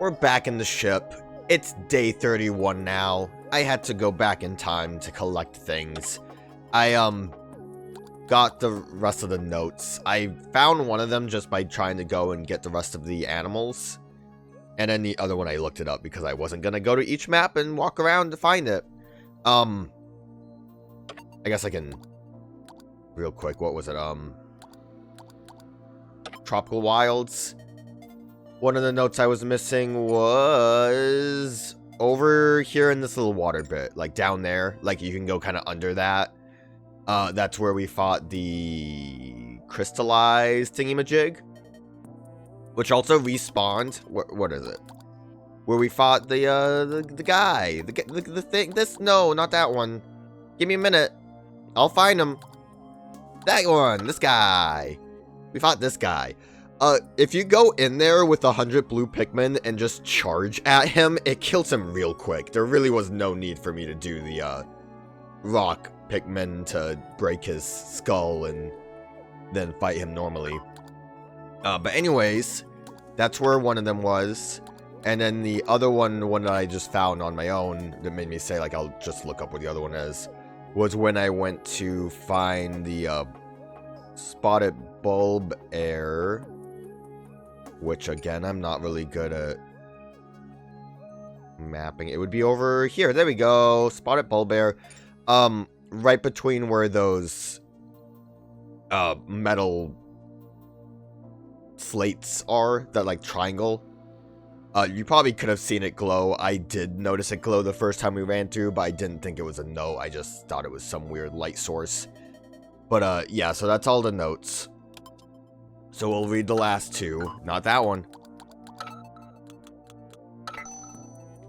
we're back in the ship. It's day 31 now. I had to go back in time to collect things. I, got the rest of the notes. I found one of them just by trying to go and get the rest of the animals. And then the other one I looked it up because I wasn't gonna go to each map and walk around to find it. I guess I can... Real quick, what was it? Tropical Wilds. One of the notes I was missing was... over here in this little water bit. Like, down there. Like, you can go kind of under that. That's where we fought the crystallized thingy-majig, which also respawned. What is it? Where we fought the guy, the thing. No, not that one. Give me a minute. I'll find him. That one. This guy. We fought this guy. If you go in there with 100 blue Pikmin and just charge at him, it kills him real quick. There really was no need for me to do the rock Pikmin to break his skull and then fight him normally. But anyways, that's where one of them was. And then the other one that I just found on my own that made me say, like, I'll just look up what the other one is, was when I went to find the spotted bulb air, which again, I'm not really good at mapping. It would be over here. There we go. Spotted bulb air. Right between where those metal slates are, that like triangle. You probably could have seen it glow. I did notice it glow the first time we ran through, but I didn't think it was a note. I just thought it was some weird light source. But yeah, so that's all the notes. So we'll read the last two, not that one.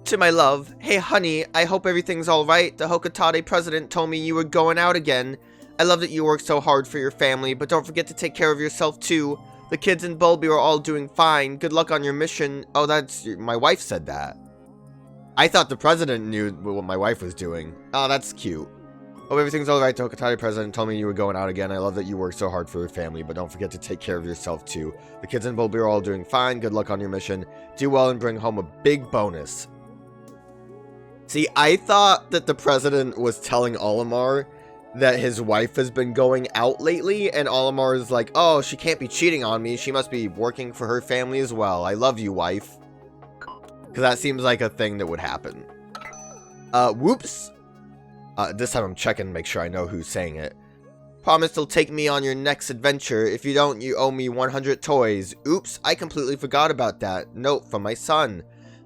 To my love, hey honey, I hope everything's alright. The Koppaite president told me you were going out again. I love that you work so hard for your family, but don't forget to take care of yourself too. The kids in Bulby are all doing fine. Good luck on your mission. Oh, that's... my wife said that. I thought the president knew what my wife was doing. Oh, that's cute. Hope everything's alright. The Koppaite president told me you were going out again. I love that you work so hard for your family, but don't forget to take care of yourself too. The kids in Bulby are all doing fine. Good luck on your mission. Do well and bring home a big bonus. See, I thought that the president was telling Olimar that his wife has been going out lately, and Olimar is like, oh, she can't be cheating on me. She must be working for her family as well. I love you, wife. Because that seems like a thing that would happen. Whoops. This time I'm checking to make sure I know who's saying it. Promise to take me on your next adventure. If you don't, you owe me 100 toys. Oops, I completely forgot about that. Note from my son.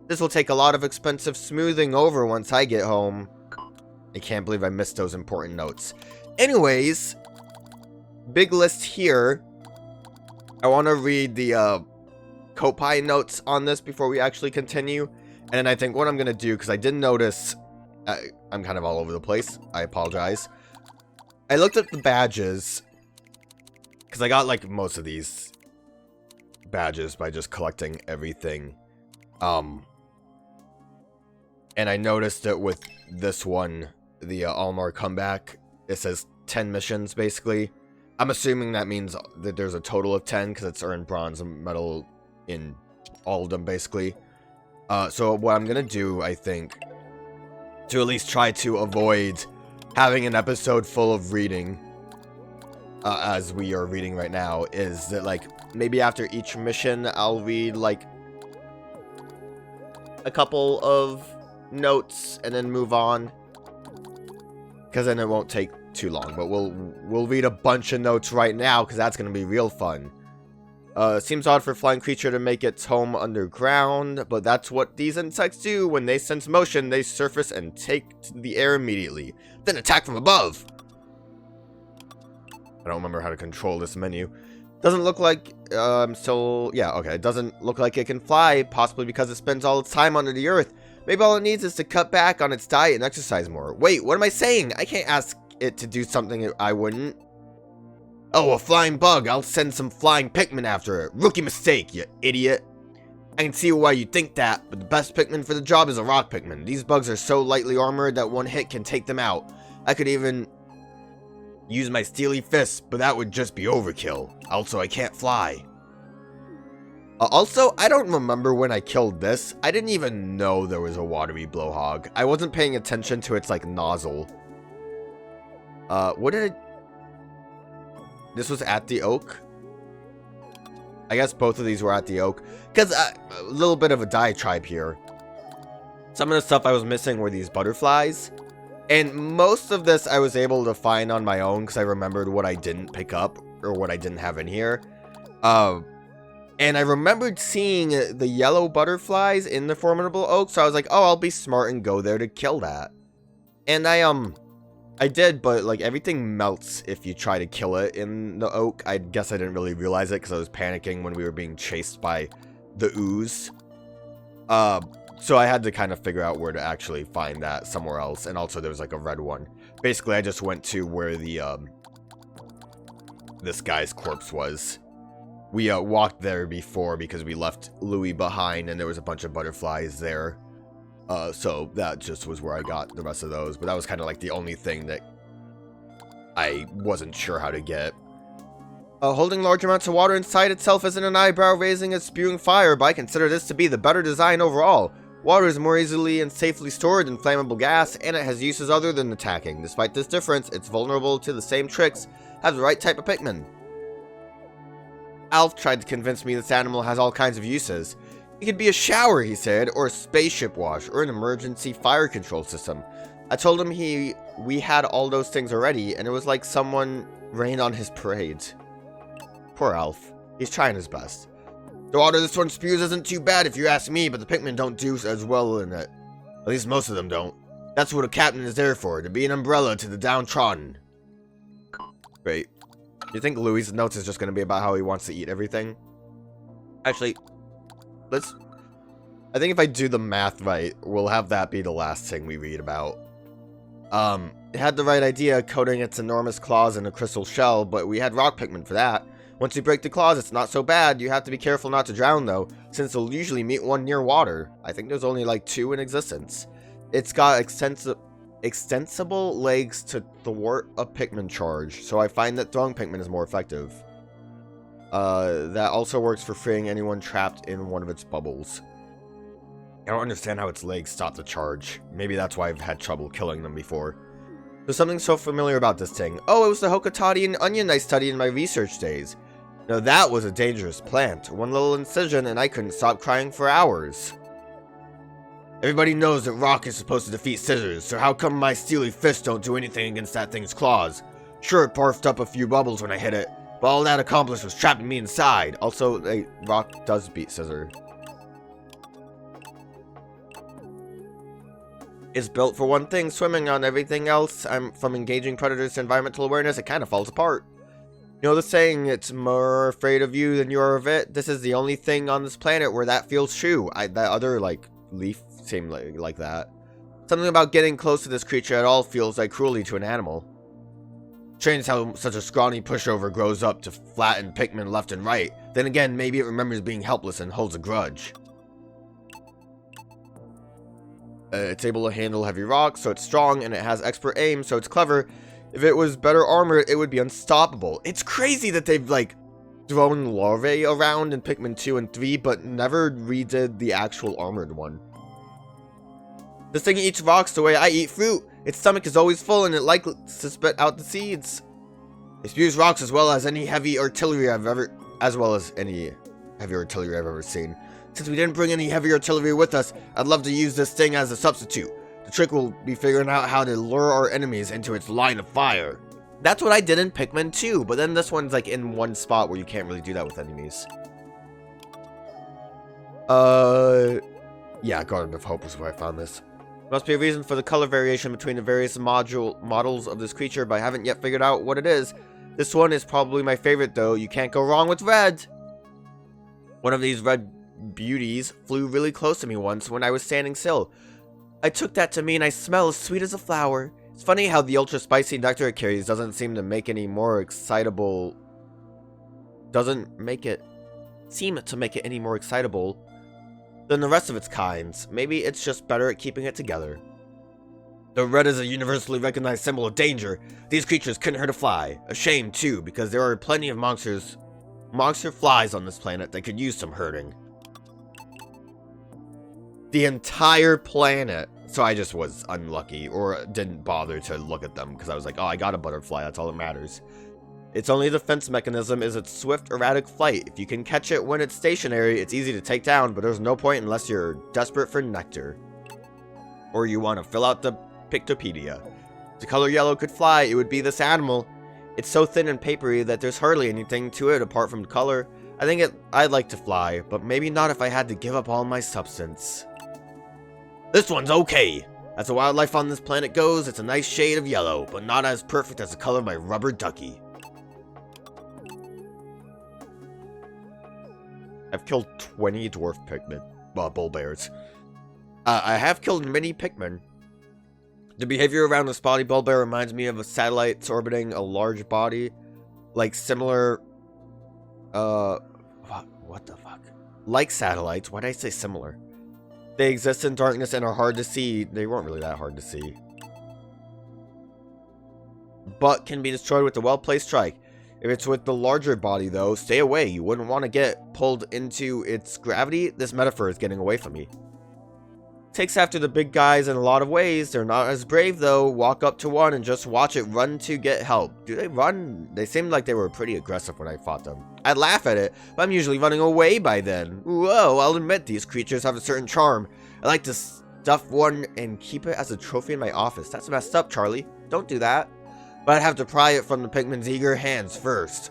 This will take a lot of expensive smoothing over once I get home. I can't believe I missed those important notes. Anyways, big list here. I want to read the Koppai notes on this before we actually continue. And I think what I'm going to do, because I didn't notice... I'm kind of all over the place. I apologize. I looked at the badges, because I got, like, most of these badges by just collecting everything. And I noticed that with this one, the Olimar comeback, it says 10 missions, basically. I'm assuming that means that there's a total of 10, because it's earned bronze and medal in all of them, basically. So what I'm going to do, I think, to at least try to avoid having an episode full of reading, as we are reading right now, is that, like, maybe after each mission, I'll read, like, a couple of notes and then move on, because then it won't take too long. But we'll read a bunch of notes right now, because that's going to be real fun. Seems odd for a flying creature to make its home underground, but that's what these insects do. When they sense motion, they surface and take to the air immediately, then attack from above. I don't remember how to control this menu. Doesn't look like I'm still... yeah, okay. It doesn't look like it can fly, possibly because it spends all its time under the earth. Maybe all it needs is to cut back on its diet and exercise more. Wait, what am I saying? I can't ask it to do something I wouldn't. Oh, a flying bug. I'll send some flying Pikmin after it. Rookie mistake, you idiot. I can see why you think that, but the best Pikmin for the job is a rock Pikmin. These bugs are so lightly armored that one hit can take them out. I could even use my steely fists, but that would just be overkill. Also, I can't fly. Also, I don't remember when I killed this. I didn't even know there was a watery blowhog. I wasn't paying attention to its, like, nozzle. What did it... This was at the oak? I guess both of these were at the oak. Because, a little bit of a diatribe here. Some of the stuff I was missing were these butterflies. And most of this I was able to find on my own because I remembered what I didn't pick up. Or what I didn't have in here. And I remembered seeing the yellow butterflies in the formidable oak. So I was like, oh, I'll be smart and go there to kill that. And I did, but like everything melts if you try to kill it in the oak. I guess I didn't really realize it because I was panicking when we were being chased by the ooze. So I had to kind of figure out where to actually find that somewhere else. And also there was like a red one. Basically, I just went to where the this guy's corpse was. We walked there before because we left Louis behind and there was a bunch of butterflies there. So that just was where I got the rest of those. But that was kind of like the only thing that I wasn't sure how to get. Holding large amounts of water inside itself isn't an eyebrow-raising and spewing fire, but I consider this to be the better design overall. Water is more easily and safely stored than flammable gas, and it has uses other than attacking. Despite this difference, it's vulnerable to the same tricks, has the right type of Pikmin. Alph tried to convince me this animal has all kinds of uses. It could be a shower, he said, or a spaceship wash, or an emergency fire control system. I told him we had all those things already, and it was like someone rained on his parade. Poor Alph. He's trying his best. The water this one spews isn't too bad if you ask me, but the Pikmin don't do as well in it. At least most of them don't. That's what a captain is there for, to be an umbrella to the downtrodden. Great. Do you think Louis' notes is just going to be about how he wants to eat everything? Actually, I think if I do the math right, we'll have that be the last thing we read about. It had the right idea, coating its enormous claws in a crystal shell, but we had rock Pikmin for that. Once you break the claws, it's not so bad. You have to be careful not to drown, though, since they'll usually meet one near water. I think there's only like 2 in existence. It's got extensible legs to thwart a Pikmin charge, so I find that throwing Pikmin is more effective. That also works for freeing anyone trapped in one of its bubbles. I don't understand how its legs stop the charge. Maybe that's why I've had trouble killing them before. There's something so familiar about this thing. Oh, it was the Koppaite and onion I studied in my research days. Now that was a dangerous plant. One little incision and I couldn't stop crying for hours. Everybody knows that rock is supposed to defeat scissors, so how come my steely fists don't do anything against that thing's claws? Sure, it barfed up a few bubbles when I hit it, but all that accomplished was trapping me inside. Also, a rock does beat scissor. It's built for one thing, swimming. On everything else, from engaging predators to environmental awareness, it kind of falls apart. You know the saying, it's more afraid of you than you are of it? This is the only thing on this planet where that feels true. That other, like, leaf seemed like that. Something about getting close to this creature at all feels like cruelty to an animal. Strange how such a scrawny pushover grows up to flatten Pikmin left and right. Then again, maybe it remembers being helpless and holds a grudge. It's able to handle heavy rocks, so it's strong, and it has expert aim, so it's clever. If it was better armored, it would be unstoppable. It's crazy that they've, like, thrown larvae around in Pikmin 2 and 3, but never redid the actual armored one. This thing eats rocks the way I eat fruit. Its stomach is always full, and it likes to spit out the seeds. It spews rocks as well as any heavy artillery I've ever seen. Since we didn't bring any heavy artillery with us, I'd love to use this thing as a substitute. The trick will be figuring out how to lure our enemies into its line of fire. That's what I did in Pikmin 2, but then this one's like in one spot where you can't really do that with enemies. Yeah, Garden of Hope is where I found this. Must be a reason for the color variation between the various models of this creature, but I haven't yet figured out what it is. This one is probably my favorite though. You can't go wrong with red. One of these red beauties flew really close to me once when I was standing still. I took that to mean I smell as sweet as a flower. It's funny how the ultra spicy nectar it carries doesn't seem to make any more excitable. Doesn't make it seem to make it any more excitable than the rest of its kinds. Maybe it's just better at keeping it together. The red is a universally recognized symbol of danger. These creatures couldn't hurt a fly. A shame too, because there are plenty of monsters Monster flies on this planet that could use some hurting. The entire planet. So I just was unlucky, or didn't bother to look at them, because I was like, oh, I got a butterfly, that's all that matters. Its only defense mechanism is its swift, erratic flight. If you can catch it when it's stationary, it's easy to take down, but there's no point unless you're desperate for nectar. Or you want to fill out the Pictopedia. If the color yellow could fly, it would be this animal. It's so thin and papery that there's hardly anything to it apart from color. I think I'd like to fly, but maybe not if I had to give up all my substance. This one's okay. As the wildlife on this planet goes, it's a nice shade of yellow, but not as perfect as the color of my rubber ducky. I've killed 20 dwarf Pikmin, bull bears. I have killed many Pikmin. The behavior around the spotty bull bear reminds me of a satellites orbiting a large body, like similar, what the fuck? Like satellites, why did I say similar? They exist in darkness and are hard to see. They weren't really that hard to see. But can be destroyed with a well-placed strike. If it's with the larger body, though, stay away. You wouldn't want to get pulled into its gravity. This metaphor is getting away from me. Takes after the big guys in a lot of ways. They're not as brave, though. Walk up to one and just watch it run to get help. Do they run? They seemed like they were pretty aggressive when I fought them. I'd laugh at it, but I'm usually running away by then. Whoa, I'll admit these creatures have a certain charm. I like to stuff one and keep it as a trophy in my office. That's messed up, Charlie. Don't do that. But I'd have to pry it from the Pikmin's eager hands first.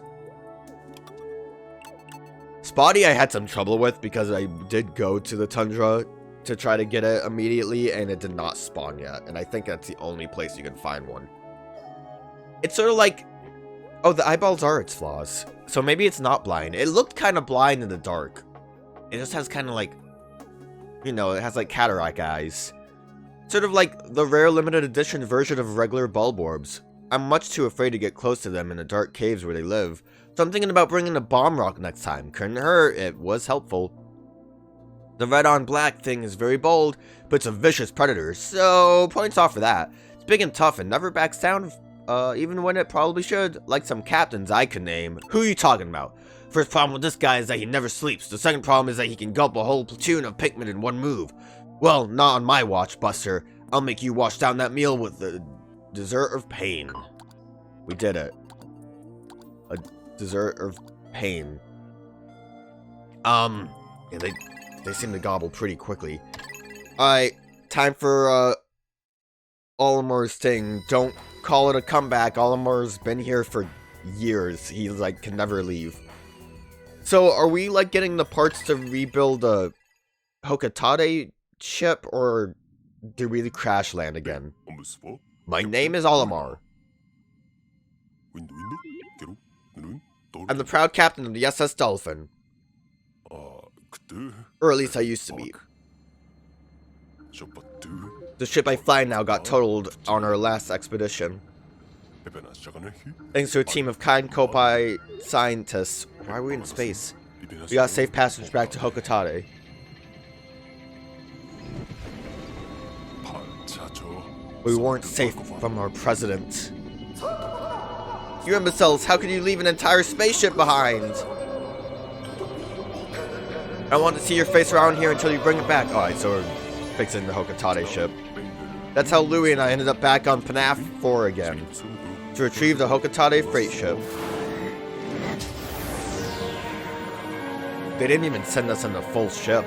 Spotty I had some trouble with because I did go to the tundra to try to get it immediately, and it did not spawn yet. And I think that's the only place you can find one. It's sort of like... Oh, the eyeballs are its flaws. So maybe it's not blind. It looked kind of blind in the dark. It just has kind of like... You know, it has like cataract eyes. Sort of like the rare limited edition version of regular bulb orbs. I'm much too afraid to get close to them in the dark caves where they live. So I'm thinking about bringing a bomb rock next time. Couldn't hurt. It was helpful. The red on black thing is very bold, but it's a vicious predator, so points off for that. It's big and tough and never backs down, even when it probably should, like some captains I could name. Who are you talking about? First problem with this guy is that he never sleeps. The second problem is that he can gulp a whole platoon of Pikmin in one move. Well, not on my watch, Buster. I'll make you wash down that meal with the dessert of pain. We did it. A dessert of pain. Yeah, they seem to gobble pretty quickly. Alright, time for, Olimar's thing. Don't call it a comeback. Olimar's been here for years. He, like, can never leave. So, are we, like, getting the parts to rebuild a Koppaite ship, or do we crash land again? My name is Olimar. I'm the proud captain of the SS Dolphin. Or at least I used to be. The ship I fly now got totaled on our last expedition. Thanks to a team of kind Koppai scientists. Why are we in space? We got safe passage back to Koppaite. We weren't safe from our president. You imbeciles, how could you leave an entire spaceship behind? I want to see your face around here until you bring it back. Alright, so we're fixing the Koppaite ship. That's how Louie and I ended up back on FNAF 4 again. To retrieve the Koppaite freight ship. They didn't even send us in the full ship.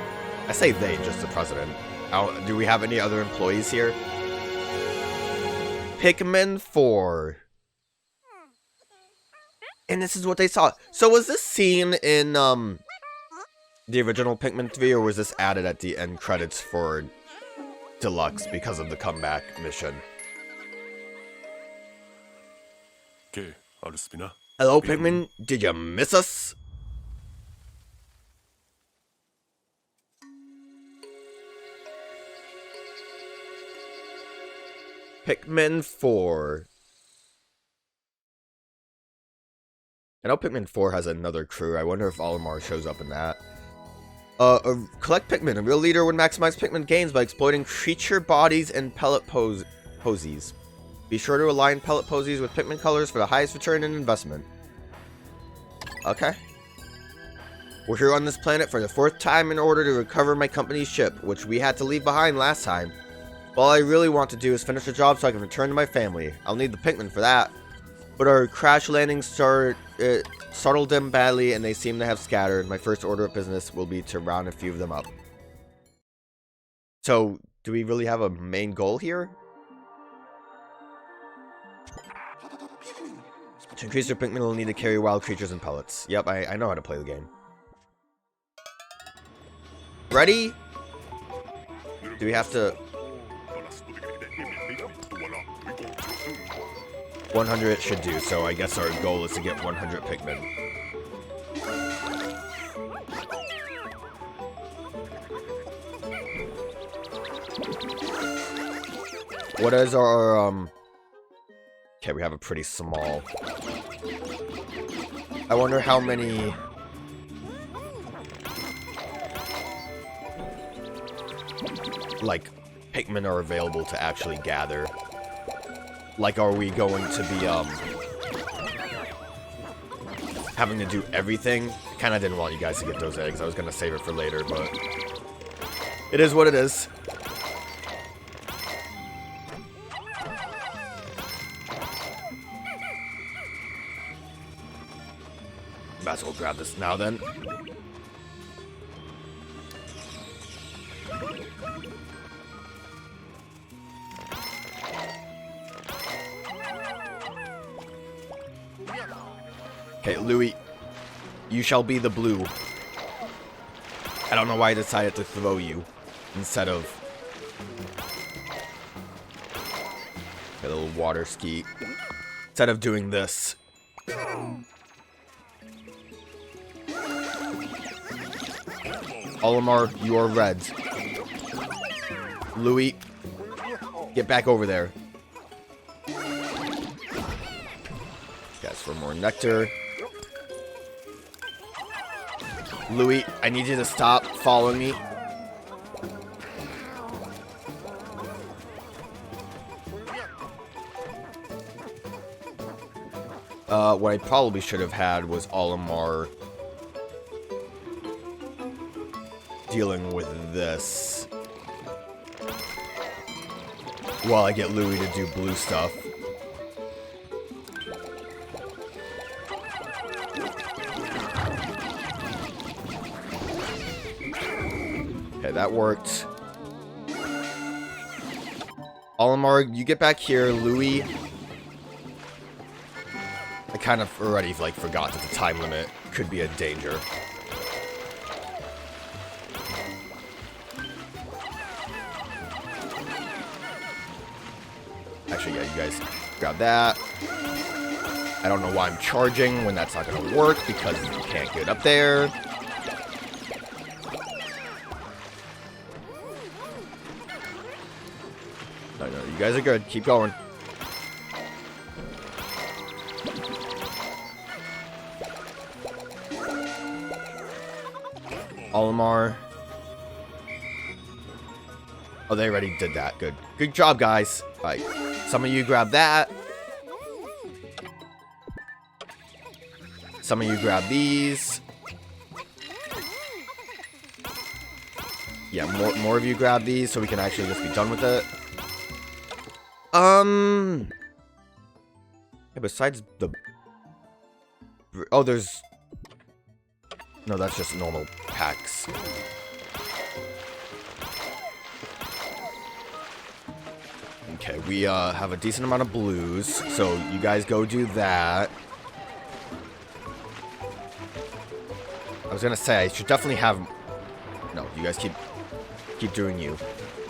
I say they, just the president. Do we have any other employees here? Pikmin 4. And this is what they saw. So was this scene in, the original Pikmin 3, or was this added at the end credits for Deluxe because of the comeback mission? Hello, Pikmin. Did you miss us? Pikmin 4. I know Pikmin 4 has another crew. I wonder if Olimar shows up in that. Collect Pikmin. A real leader would maximize Pikmin gains by exploiting creature bodies and pellet posies. Be sure to align pellet posies with Pikmin colors for the highest return in investment. Okay. We're here on this planet for the 4th time in order to recover my company's ship, which we had to leave behind last time. All I really want to do is finish the job so I can return to my family. I'll need the Pikmin for that. But our crash landing startled them badly and they seem to have scattered. My first order of business will be to round a few of them up. So, do we really have a main goal here? To increase your Pikmin, we'll need to carry wild creatures and pellets. Yep, I know how to play the game. Ready? Do we have to... 100 should do, so I guess our goal is to get 100 Pikmin. What is our, Okay, we have a pretty small... I wonder how many... like, Pikmin are available to actually gather. Like, are we going to be, having to do everything? I kinda didn't want you guys to get those eggs. I was gonna save it for later, but... it is what it is. Might as well grab this now, then. Okay, Louis, you shall be the blue. I don't know why I decided to throw you instead of a little water ski. Instead of doing this. Olimar, you are red. Louis, get back over there. Guys, for more nectar. Louis, I need you to stop following me. What I probably should have had was Olimar dealing with this while I get Louis to do blue stuff. Okay, that worked. Olimar, you get back here. Louis, I kind of already like forgot that the time limit could be a danger. Actually, yeah, you guys grab that. I don't know why I'm charging when that's not going to work because you can't get up there. No, you guys are good. Keep going. Olimar. Oh, they already did that. Good. Good job, guys. Alright. Some of you grab that. Some of you grab these. Yeah, more of you grab these so we can actually just be done with it. Yeah, besides the... Oh, there's... No, that's just normal packs. Okay, we have a decent amount of blues, so you guys go do that. I was gonna say, I should definitely have... No, you guys keep doing you.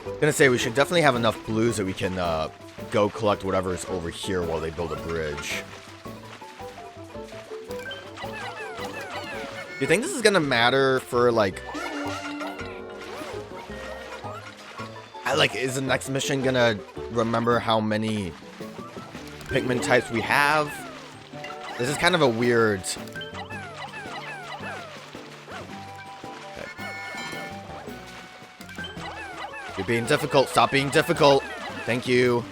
I was gonna say, we should definitely have enough blues that we can go collect whatever is over here while they build a bridge. Do you think this is gonna matter for, like... is the next mission gonna remember how many Pikmin types we have? This is kind of a weird... Okay. You're being difficult. Stop being difficult. Thank you.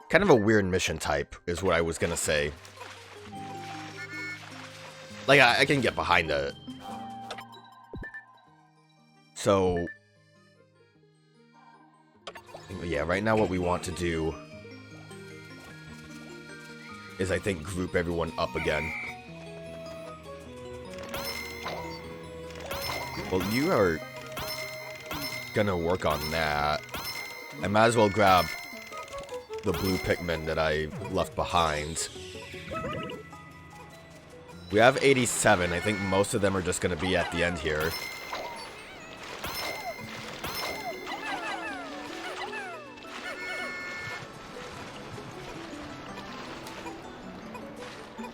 Kind of a weird mission type is what I was gonna say. Like, I can get behind it. So... yeah, right now what we want to do is, I think, group everyone up again. Well, you are gonna work on that. I might as well grab the blue Pikmin that I left behind. We have 87. I think most of them are just gonna be at the end here.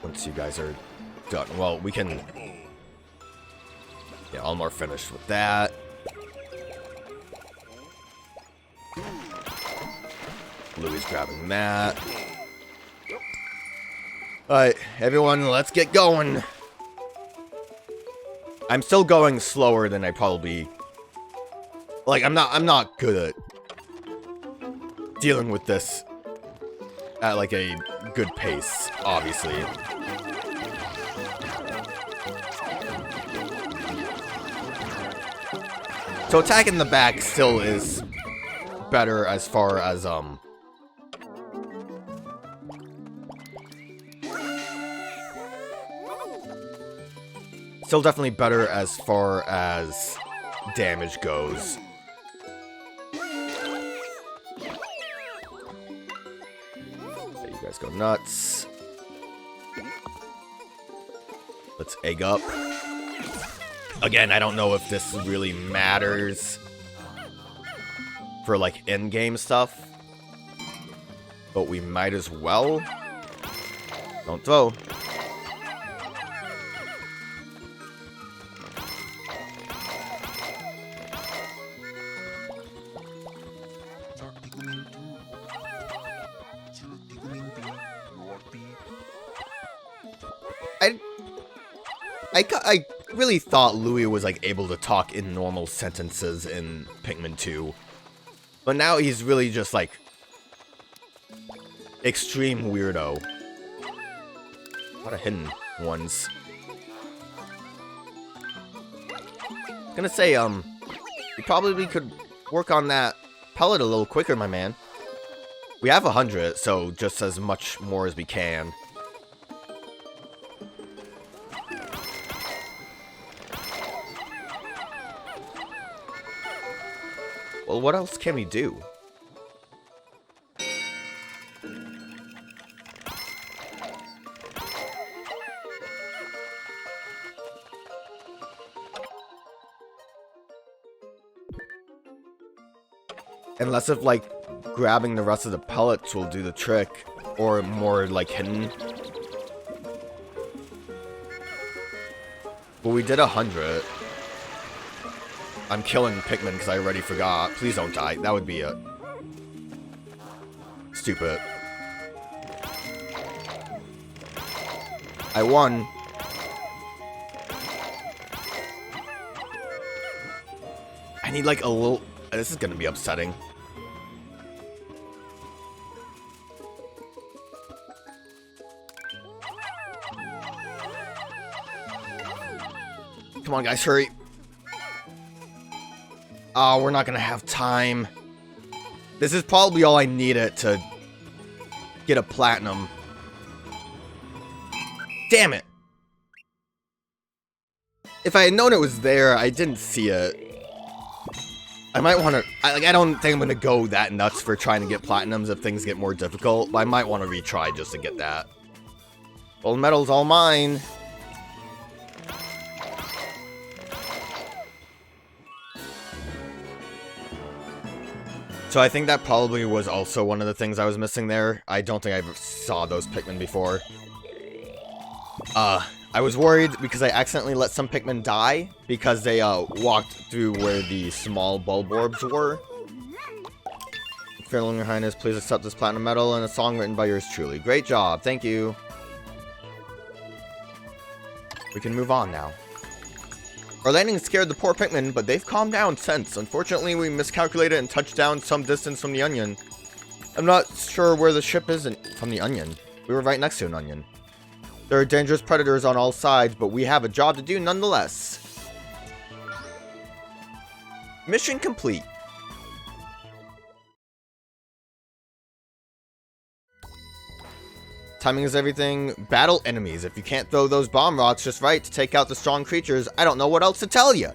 Once you guys are done. Well, we can... yeah, Olimar finished with that. Louis grabbing that. Alright, everyone, let's get going. I'm still going slower than I probably... like, I'm not good at dealing with this at, like, a good pace, obviously. So attacking the back still is better as far as, still definitely better as far as damage goes. Okay, you guys go nuts. Let's egg up. Again, I don't know if this really matters for, like, in-game stuff, but we might as well. Don't throw. I really thought Louis was, like, able to talk in normal sentences in Pikmin 2. But now he's really just, like, extreme weirdo. What a hidden ones. I was gonna say, you probably could work on that pellet a little quicker, my man. We have 100, so just as much more as we can. Well, what else can we do? Unless if, like, grabbing the rest of the pellets will do the trick, or more, like, hidden. But we did 100. I'm killing Pikmin because I already forgot. Please don't die. That would be it. Stupid. I won. I need, like, a little... this is gonna be upsetting. Come on, guys, hurry. Oh, we're not gonna have time. This is probably all I needed to get a platinum. Damn it. If I had known it was there, I didn't see it. I might want to... I don't think I'm going to go that nuts for trying to get platinums if things get more difficult, but I might want to retry just to get that. Gold medal's all mine. So I think that probably was also one of the things I was missing there. I don't think I ever saw those Pikmin before. I was worried because I accidentally let some Pikmin die because they walked through where the small bulb orbs were. Farewell, Your Highness, please accept this platinum medal and a song written by yours truly. Great job, thank you. We can move on now. Our landing scared the poor Pikmin, but they've calmed down since. Unfortunately, we miscalculated and touched down some distance from the onion. I'm not sure where the ship is from the onion. We were right next to an onion. There are dangerous predators on all sides, but we have a job to do nonetheless. Mission complete. Timing is everything. Battle enemies. If you can't throw those bomb rocks just right to take out the strong creatures, I don't know what else to tell you.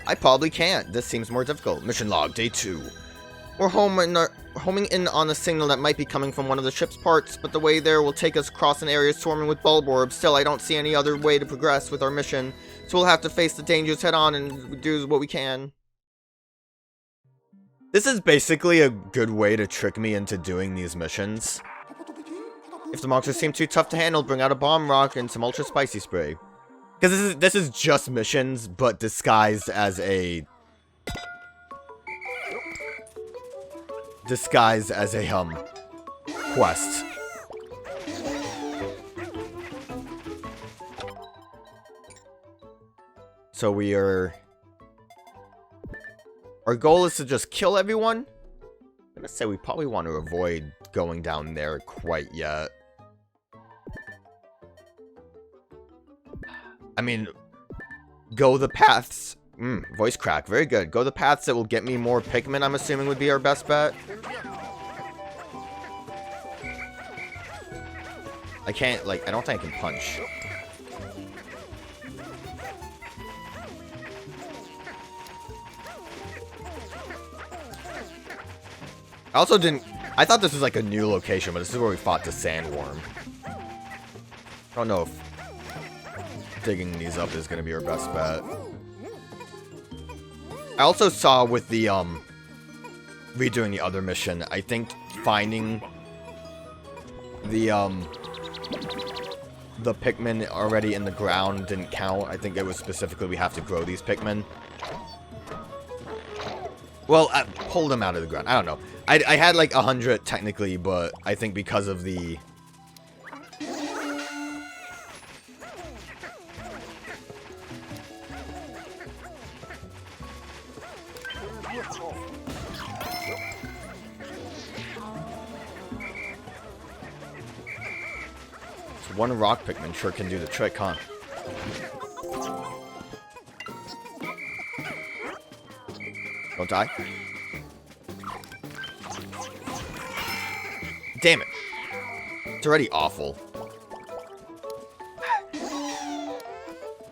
I probably can't. This seems more difficult. Mission log, day 2. We're homing in on a signal that might be coming from one of the ship's parts, but the way there will take us across an area swarming with bulb orbs. Still, I don't see any other way to progress with our mission, so we'll have to face the dangers head on and do what we can. This is basically a good way to trick me into doing these missions. If the monsters seem too tough to handle, bring out a bomb rock and some ultra spicy spray. Because this is just missions, but disguised as a quest. So our goal is to just kill everyone. I'm gonna say we probably want to avoid going down there quite yet. I mean, go the paths. Voice crack, very good. Go the paths that will get me more Pikmin, I'm assuming would be our best bet. I can't, like, I don't think I can punch. I also didn't, I thought this was like a new location, but this is where we fought the sandworm. I don't know if digging these up is going to be our best bet. I also saw with the, redoing the other mission, I think finding the Pikmin already in the ground didn't count. I think it was specifically we have to grow these Pikmin. Well, I pulled them out of the ground. I don't know. I had like 100 technically, but I think because of the... One rock Pikmin sure can do the trick, huh? Don't die. Damn it. It's already awful.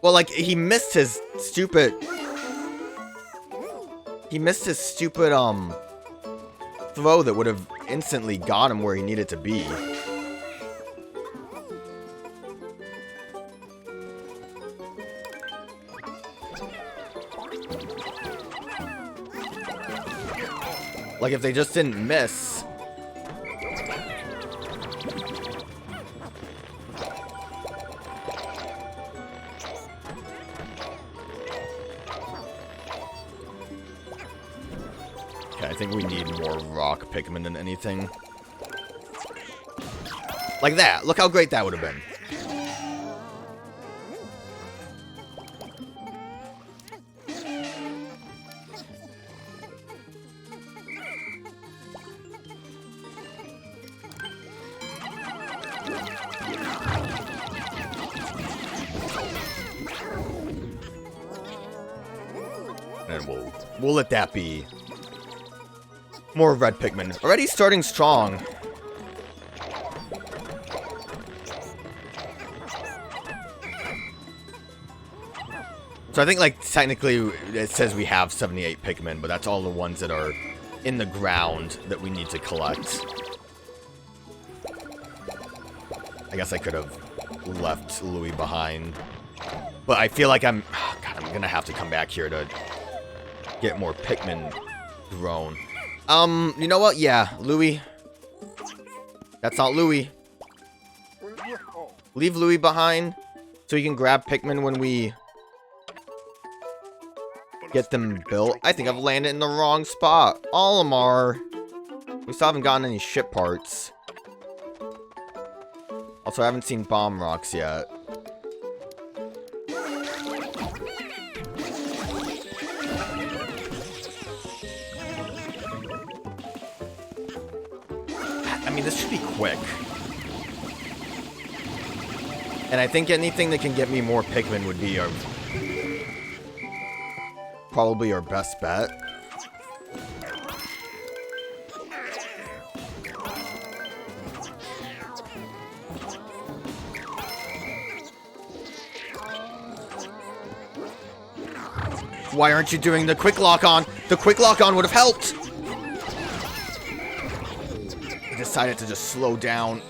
Well, like, he missed his stupid... throw that would have instantly got him where he needed to be. Like, if they just didn't miss... Okay, I think we need more rock Pikmin than anything. Like that! Look how great that would have been. And we'll let that be. More red Pikmin. Already starting strong. So I think, like, technically it says we have 78 Pikmin, but that's all the ones that are in the ground that we need to collect. I guess I could have left Louis behind. But I feel like I'm gonna have to come back here to get more Pikmin grown. You know what? Yeah, Louis. That's not Louis. Leave Louis behind so you can grab Pikmin when we get them built. I think I've landed in the wrong spot. Olimar. We still haven't gotten any ship parts. Also, I haven't seen bomb rocks yet. I mean, this should be quick. And I think anything that can get me more Pikmin would be probably our best bet. Why aren't you doing the quick lock on? The quick lock on would have helped. I decided to just slow down.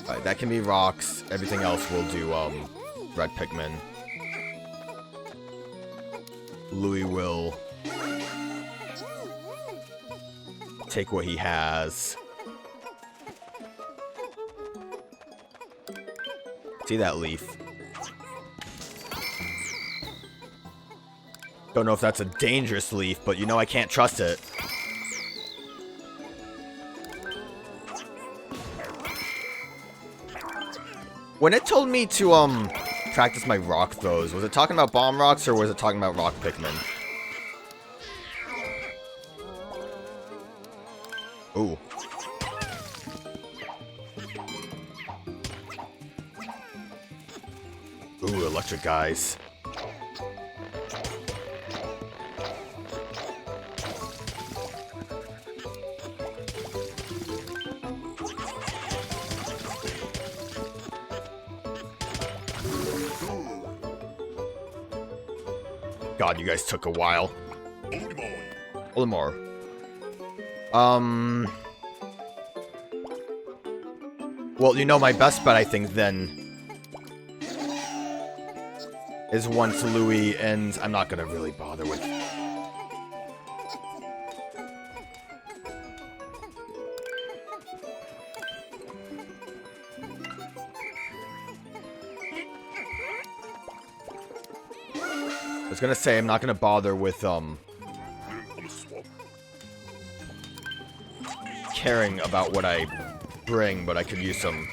Alright, that can be rocks. Everything else will do red Pikmin. Louis will take what he has. See that leaf? Don't know if that's a dangerous leaf, but you know I can't trust it. When it told me to practice my rock throws, was it talking about bomb rocks or was it talking about rock Pikmin? Ooh. Ooh, electric guys. God, you guys took a while. Olimar. Well, you know, my best bet, I think, then, is one to Louis, and I'm not gonna really bother with. I was gonna say I'm not gonna bother with caring about what I bring, but I could use some.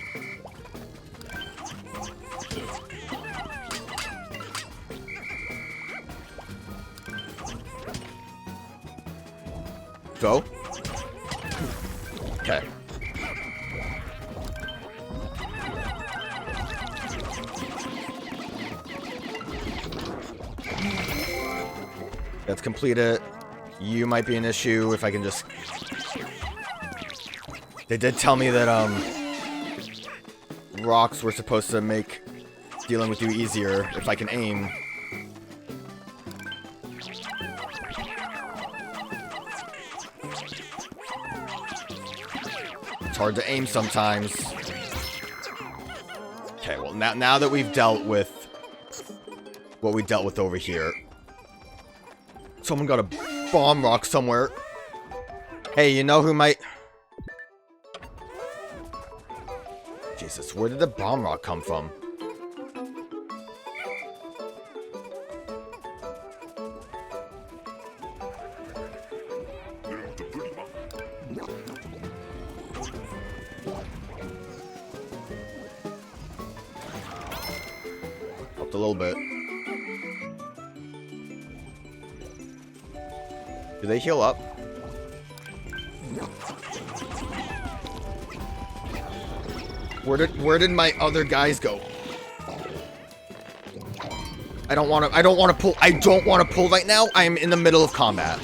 Go. Okay. Let's complete it. You might be an issue if I can just... They did tell me that, rocks were supposed to make dealing with you easier if I can aim. It's hard to aim sometimes. Okay, well, now that we've dealt with what we dealt with over here. Someone got a bomb rock somewhere. Hey, you know who might... Jesus, where did the bomb rock come from? Helped a little bit. Do they heal up? Where did my other guys go? I don't want to pull right now. I am in the middle of combat.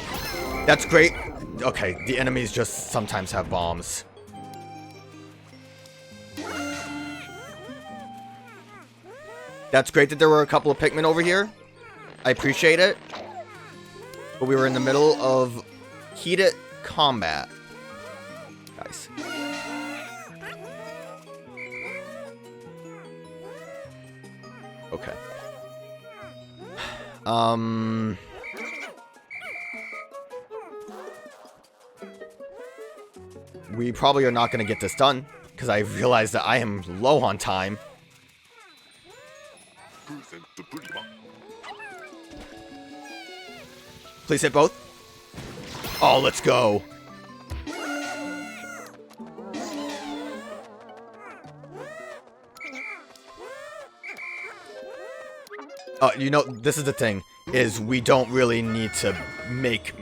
That's great. Okay, the enemies just sometimes have bombs. That's great that there were a couple of Pikmin over here. I appreciate it. But we were in the middle of heated combat. Guys. Okay. We probably are not going to get this done, because I realized that I am low on time. Please hit both. Oh, let's go. You know, this is the thing, is we don't really need to make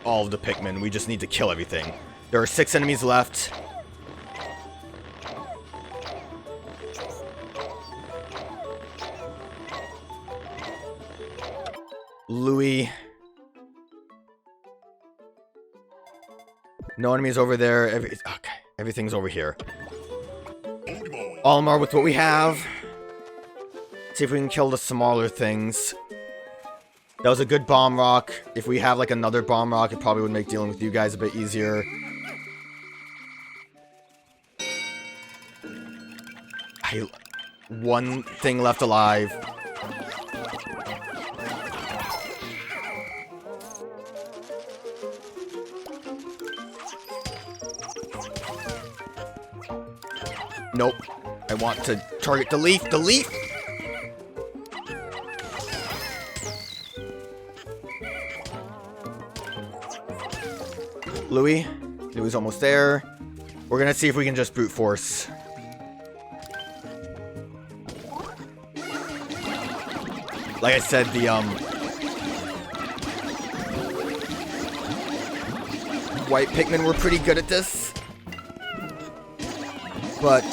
all of the Pikmin. We just need to kill everything. There are 6 enemies left. Louis. No enemies over there. Okay, everything's over here. Olimar with what we have. See if we can kill the smaller things. That was a good bomb rock. If we have like another bomb rock, it probably would make dealing with you guys a bit easier. One thing left alive. Nope. I want to target the leaf. The leaf! Louis is almost there. We're gonna see if we can just brute force. Like I said, the white Pikmin were pretty good at this. But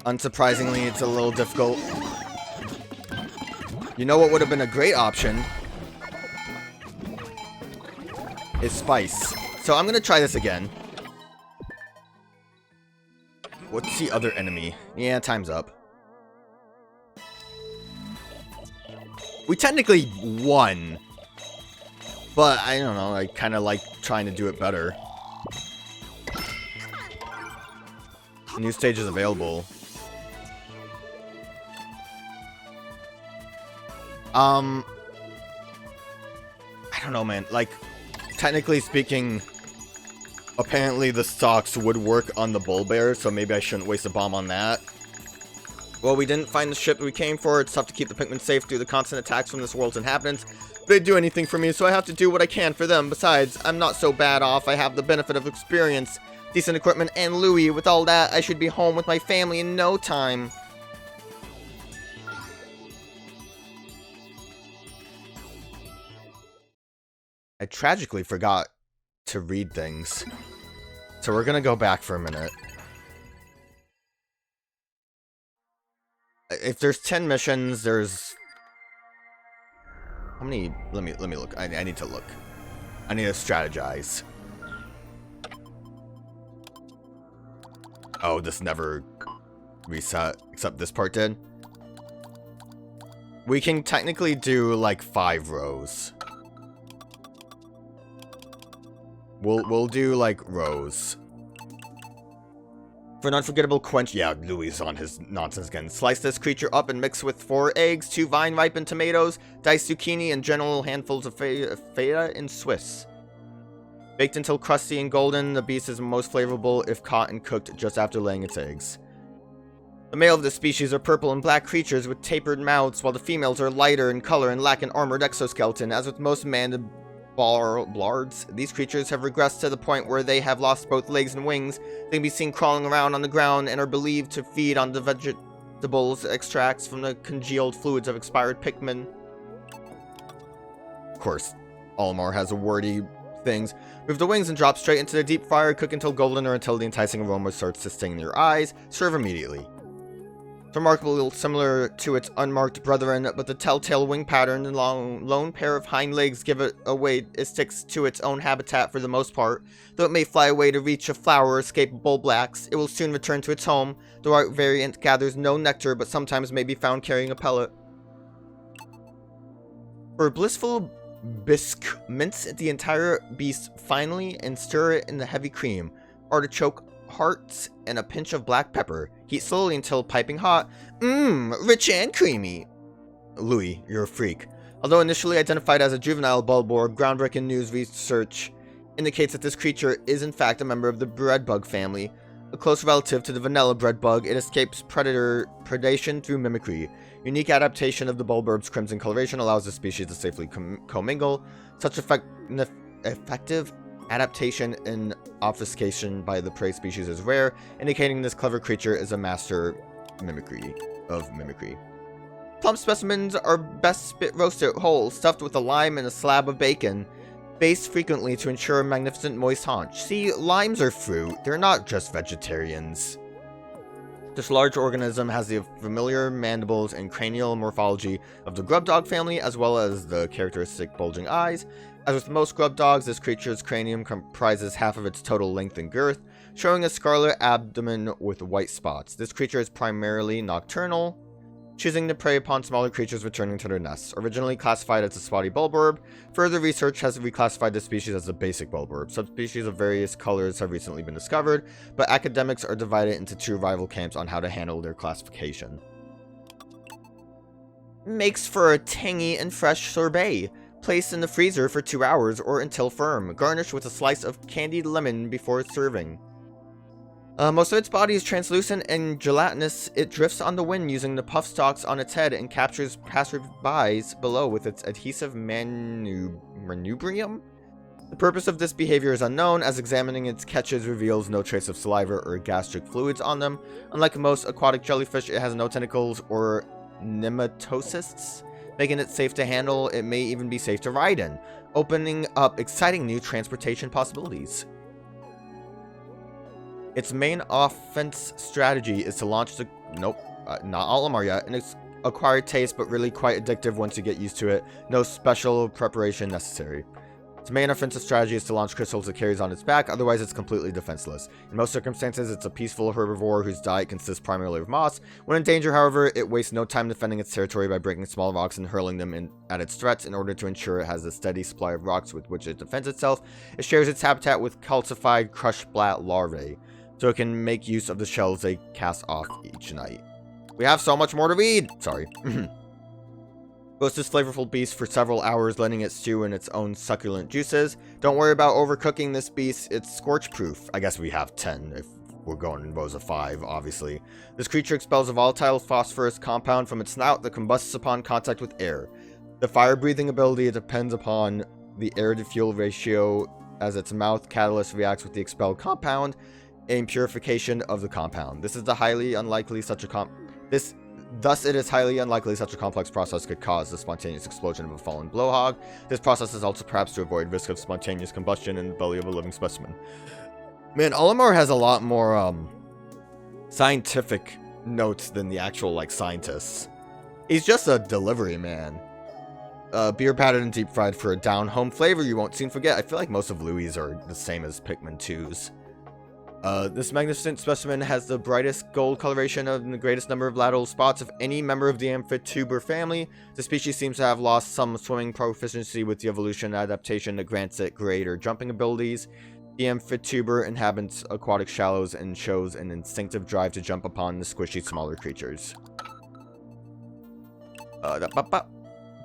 unsurprisingly, it's a little difficult. You know what would have been a great option? Is spice. So I'm gonna try this again. What's the other enemy? Yeah, time's up. We technically won. But I don't know, I kind of like trying to do it better. New stage is available. I don't know, man. Like, technically speaking, apparently the stocks would work on the bull bear, so maybe I shouldn't waste a bomb on that. Well, we didn't find the ship we came for. It's tough to keep the Pikmin safe due to the constant attacks from this world's inhabitants. They'd do anything for me, so I have to do what I can for them. Besides, I'm not so bad off. I have the benefit of experience, decent equipment, and Louis. With all that, I should be home with my family in no time. I tragically forgot to read things. So we're gonna go back for a minute. If there's 10 missions, there's... How many... Let me look. I need to look. I need to strategize. Oh, this never reset, except this part did. We can technically do like 5 rows. We'll do like rows. For an unforgettable quench, yeah, Louis is on his nonsense again. Slice this creature up and mix with 4 eggs, 2 vine-ripened tomatoes, diced zucchini, and general handfuls of feta and Swiss. Baked until crusty and golden, the beast is most flavorful if caught and cooked just after laying its eggs. The male of this species are purple and black creatures with tapered mouths, while the females are lighter in color and lack an armored exoskeleton. As with most blards, these creatures have regressed to the point where they have lost both legs and wings. They can be seen crawling around on the ground and are believed to feed on the vegetables extracts from the congealed fluids of expired Pikmin. Of course, Olimar has a wordy things. Remove the wings and drop straight into the deep fryer. Cook until golden or until the enticing aroma starts to sting in your eyes. Serve immediately. It's remarkably similar to its unmarked brethren, but the telltale wing pattern and lone pair of hind legs give it away. It sticks to its own habitat for the most part. Though it may fly away to reach a flower or escape bull blacks, it will soon return to its home. The right variant gathers no nectar, but sometimes may be found carrying a pellet. For a blissful bisque, mince the entire beast finely and stir it in the heavy cream, artichoke hearts, and a pinch of black pepper. Heat slowly until piping hot. Rich and creamy. Louis, you're a freak. Although initially identified as a juvenile bulbor, groundbreaking news research indicates that this creature is in fact a member of the breadbug family. A close relative to the vanilla breadbug, it escapes predation through mimicry. Unique adaptation of the bulburb's crimson coloration allows the species to safely commingle. Such effective adaptation and obfuscation by the prey species is rare, indicating this clever creature is a master of mimicry. Plump specimens are best spit roasted whole, stuffed with a lime and a slab of bacon, basted frequently to ensure a magnificent moist haunch. See, limes are fruit. They're not just vegetarians. This large organism has the familiar mandibles and cranial morphology of the grub dog family, as well as the characteristic bulging eyes. As with most grub dogs, this creature's cranium comprises half of its total length and girth, showing a scarlet abdomen with white spots. This creature is primarily nocturnal, choosing to prey upon smaller creatures returning to their nests. Originally classified as a spotty bulborb, further research has reclassified this species as a basic bulborb. Subspecies of various colors have recently been discovered, but academics are divided into two rival camps on how to handle their classification. Makes for a tangy and fresh sorbet. Placed in the freezer for 2 hours or until firm. Garnish with a slice of candied lemon before serving. Most of its body is translucent and gelatinous. It drifts on the wind using the puff stalks on its head and captures passerbys below with its adhesive manubrium. The purpose of this behavior is unknown, as examining its catches reveals no trace of saliva or gastric fluids on them. Unlike most aquatic jellyfish, it has no tentacles or nematocysts, making it safe to handle. It may even be safe to ride in, opening up exciting new transportation possibilities. Its main offense strategy is to launch the... Nope, not Olimar yet. An acquired taste, but really quite addictive once you get used to it. No special preparation necessary. Its main offensive strategy is to launch crystals it carries on its back, otherwise it's completely defenseless. In most circumstances, it's a peaceful herbivore whose diet consists primarily of moss. When in danger, however, it wastes no time defending its territory by breaking small rocks and hurling them at its threats in order to ensure it has a steady supply of rocks with which it defends itself. It shares its habitat with calcified crushblat larvae, so it can make use of the shells they cast off each night. We have so much more to read! Sorry. Roast this flavorful beast for several hours, letting it stew in its own succulent juices. Don't worry about overcooking this beast, it's scorch-proof. I guess we have 10 if we're going in rows of 5, obviously. This creature expels a volatile phosphorus compound from its snout that combusts upon contact with air. The fire-breathing ability depends upon the air-to-fuel ratio, as its mouth catalyst reacts with the expelled compound, and purification of the compound. Thus, it is highly unlikely such a complex process could cause the spontaneous explosion of a fallen blowhog. This process is also perhaps to avoid risk of spontaneous combustion in the belly of a living specimen. Man, Olimar has a lot more scientific notes than the actual like scientists. He's just a delivery man. Beer patted and deep fried for a down-home flavor you won't soon forget. I feel like most of Louis are the same as Pikmin 2's. This magnificent specimen has the brightest gold coloration and the greatest number of lateral spots of any member of the amphituber family. The species seems to have lost some swimming proficiency with the evolution adaptation that grants it greater jumping abilities. The amphituber inhabits aquatic shallows and shows an instinctive drive to jump upon the squishy smaller creatures.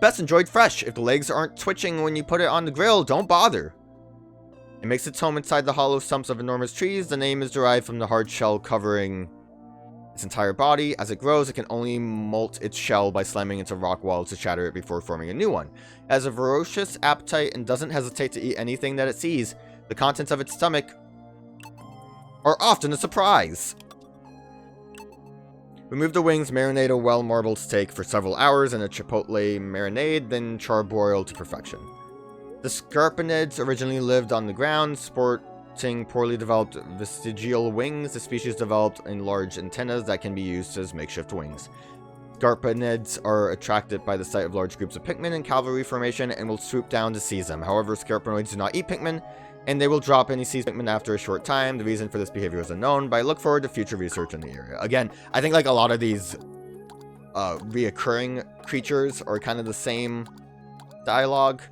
Best enjoyed fresh. If the legs aren't twitching when you put it on the grill, don't bother. It makes its home inside the hollow stumps of enormous trees. The name is derived from the hard shell covering its entire body. As it grows, it can only molt its shell by slamming into rock walls to shatter it before forming a new one. It has a ferocious appetite and doesn't hesitate to eat anything that it sees. The contents of its stomach are often a surprise. Remove the wings, marinate a well-marbled steak for several hours in a chipotle marinade, then charbroil to perfection. The scarpinids originally lived on the ground, sporting poorly developed vestigial wings. The species developed enlarged antennas that can be used as makeshift wings. Scarpinids are attracted by the sight of large groups of Pikmin in cavalry formation and will swoop down to seize them. However, scarpinoids do not eat Pikmin, and they will drop any seized Pikmin after a short time. The reason for this behavior is unknown, but I look forward to future research in the area. Again, I think like a lot of these reoccurring creatures are kind of the same dialogue.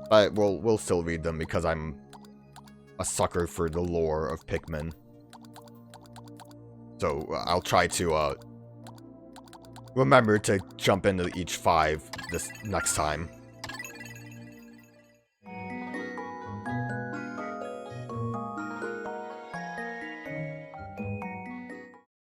But we'll still read them because I'm a sucker for the lore of Pikmin. So I'll try to remember to jump into each 5 this next time.